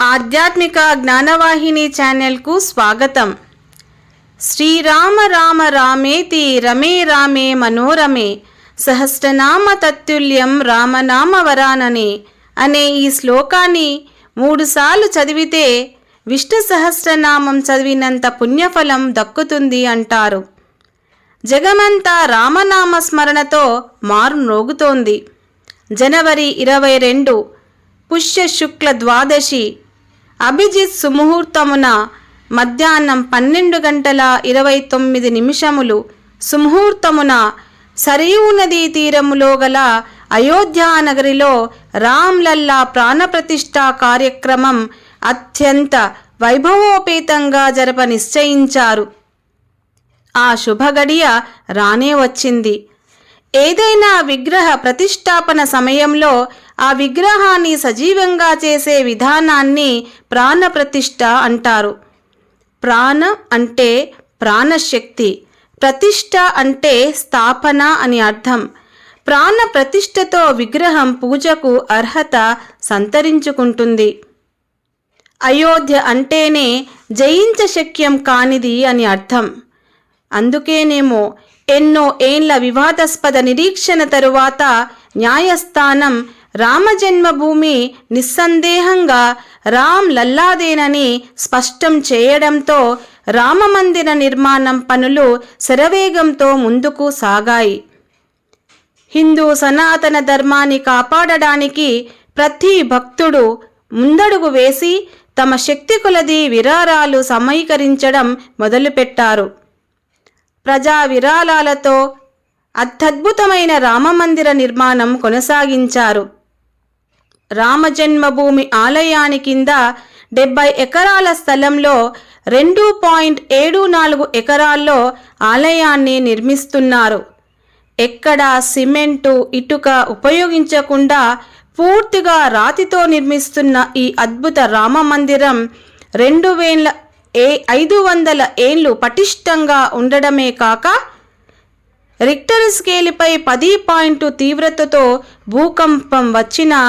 ఆధ్యాత్మిక జ్ఞానవాహిని ఛానల్కు స్వాగతం. శ్రీరామ రామ రామేతి రమే రామే మనోరమే సహస్రనామ తత్తుల్యం రామనామ వరాననే అనే ఈ శ్లోకాన్ని 3 సార్లు చదివితే విష్ణు సహస్రనామం చదివినంత పుణ్యఫలం దక్కుతుంది అంటారు. జగమంతా రామనామ స్మరణతో మారుమ్రోగుతోంది. జనవరి 22 పుష్య శుక్ల ద్వాదశి అభిజిత్ సుముహూర్తమున మధ్యాహ్నం 12:29 సుముహూర్తమున సరియూ నదీ తీరములో గల అయోధ్యానగరిలో రామ్లల్లా ప్రాణప్రతిష్ఠా కార్యక్రమం అత్యంత వైభవోపేతంగా జరప నిశ్చయించారు. ఆ శుభగడియ రానే వచ్చింది. ఏదైనా విగ్రహ ప్రతిష్టాపన సమయంలో ఆ విగ్రహాన్ని సజీవంగా చేసే విధానాన్ని ప్రాణప్రతిష్ఠ అంటారు. ప్రాణ అంటే ప్రాణశక్తి, ప్రతిష్ఠ అంటే స్థాపన అని అర్థం. ప్రాణ ప్రతిష్ఠతో విగ్రహం పూజకు అర్హత సంతరించుకుంటుంది. అయోధ్య అంటేనే జయించశక్యం కానిది అని అర్థం. అందుకేనేమో ఎన్నో ఏండ్ల వివాదాస్పద నిరీక్షణ తరువాత న్యాయస్థానం రామజన్మభూమి నిస్సందేహంగా రామ్ లల్లాదేనని స్పష్టం చేయడంతో రామమందిర నిర్మాణం పనులు శరవేగంతో ముందుకు సాగాయి. హిందూ సనాతన ధర్మాన్ని కాపాడడానికి ప్రతి భక్తుడు ముందడుగు వేసి తమ శక్తి కొలది విరాళాలు సమీకరించడం మొదలుపెట్టారు. ప్రజా విరాళాలతో అత్యద్భుతమైన రామమందిర నిర్మాణం కొనసాగించారు. రామజన్మభూమి ఆలయాని కింద 70 ఎకరాల స్థలంలో 2.74 ఎకరాల్లో ఆలయాన్ని నిర్మిస్తున్నారు. ఎక్కడా సిమెంటు ఇటుక ఉపయోగించకుండా పూర్తిగా రాతితో నిర్మిస్తున్న ఈ అద్భుత రామమందిరం 2500 ఏళ్ళు పటిష్టంగా ఉండడమే కాక రిక్టర్ స్కేలుపై 10 తీవ్రతతో భూకంపం వచ్చినా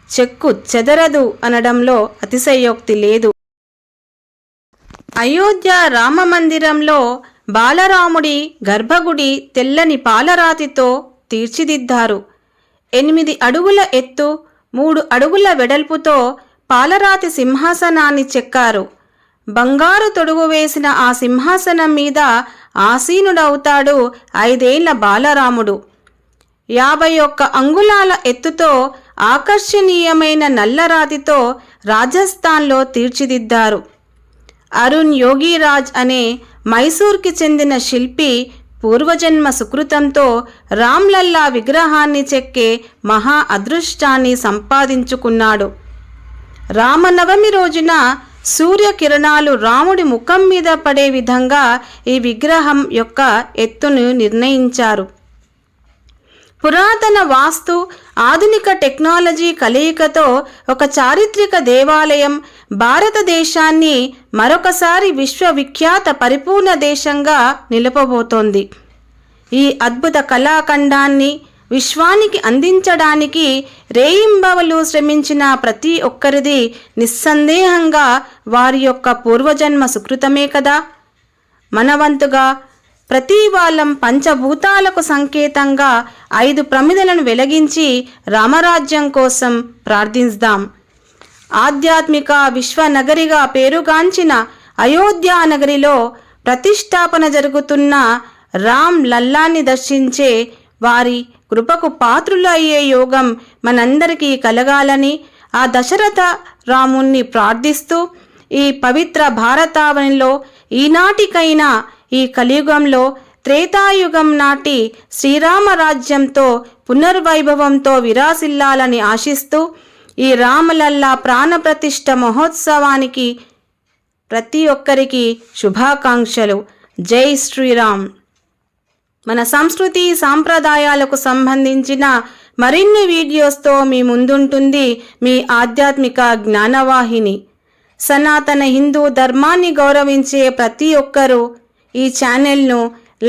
చెక్కు చెదరదు అనడంలో అతిశయోక్తి లేదు. అయోధ్య రామమందిరంలో బాలరాముడి గర్భగుడి తెల్లని పాలరాతితో తీర్చిదిద్దారు. 8 అడుగుల ఎత్తు 3 అడుగుల వెడల్పుతో పాలరాతి సింహాసనాన్ని చెక్కారు. బంగారు తొడుగు వేసిన ఆ సింహాసనం మీద ఆసీనుడవుతాడు 5 ఏళ్ల బాలరాముడు. 51 అంగుళాల ఎత్తుతో ఆకర్షణీయమైన నల్లరాతితో రాజస్థాన్లో తీర్చిదిద్దారు. అరుణ్ యోగిరాజ్ అనే మైసూర్కి చెందిన శిల్పి పూర్వజన్మ సుకృతంతో రామ్లల్లా విగ్రహాన్ని చెక్కే మహా అదృష్టాన్ని సంపాదించుకున్నాడు. రామనవమి రోజున సూర్యకిరణాలు రాముడి ముఖం మీద పడే విధంగా ఈ విగ్రహం యొక్క ఎత్తును నిర్ణయించారు. పురాతన వాస్తు ఆధునిక టెక్నాలజీ కలయికతో ఒక చారిత్రక దేవాలయం భారతదేశాన్ని మరొకసారి విశ్వవిఖ్యాత పరిపూర్ణ దేశంగా నిలపబోతోంది. ఈ అద్భుత కళాఖండాన్ని విశ్వానికి అందించడానికి రేయింబవలు శ్రమించిన ప్రతి ఒక్కరిది నిస్సందేహంగా వారి యొక్క పూర్వజన్మ సుకృతమే కదా. మనవంతుగా ప్రతి వాళ్ళం పంచభూతాలకు సంకేతంగా 5 ప్రమిదలను వెలిగించి రామరాజ్యం కోసం ప్రార్థిస్తాం. ఆధ్యాత్మిక విశ్వనగరిగా పేరుగాంచిన అయోధ్యానగరిలో ప్రతిష్టాపన జరుగుతున్న రామ్ లల్లాని దర్శించే వారి కృపకు పాత్రులు అయ్యే యోగం మనందరికీ కలగాలని ఆ దశరథ రాముణ్ణి ప్రార్థిస్తూ ఈ పవిత్ర భారతావనిలో ఈనాటికైనా ఈ కలియుగంలో త్రేతాయుగం నాటి శ్రీరామరాజ్యంతో పునర్వైభవంతో విరాసిల్లాలని ఆశిస్తూ ఈ రామలల్లా ప్రాణప్రతిష్ఠ మహోత్సవానికి ప్రతి ఒక్కరికి శుభాకాంక్షలు. జై శ్రీరామ్. మన సంస్కృతి సాంప్రదాయాలకు సంబంధించిన మరిన్ని వీడియోస్తో మీ ముందుంటుంది మీ ఆధ్యాత్మిక జ్ఞానవాహిని. సనాతన హిందూ ధర్మాన్ని గౌరవించే ప్రతి ఒక్కరూ ఈ ఛానల్ను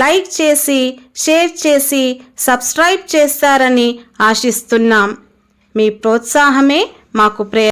లైక్ చేసి షేర్ చేసి సబ్స్క్రైబ్ చేస్తారని ఆశిస్తున్నాం. మీ ప్రోత్సాహమే మాకు ప్రేరణ.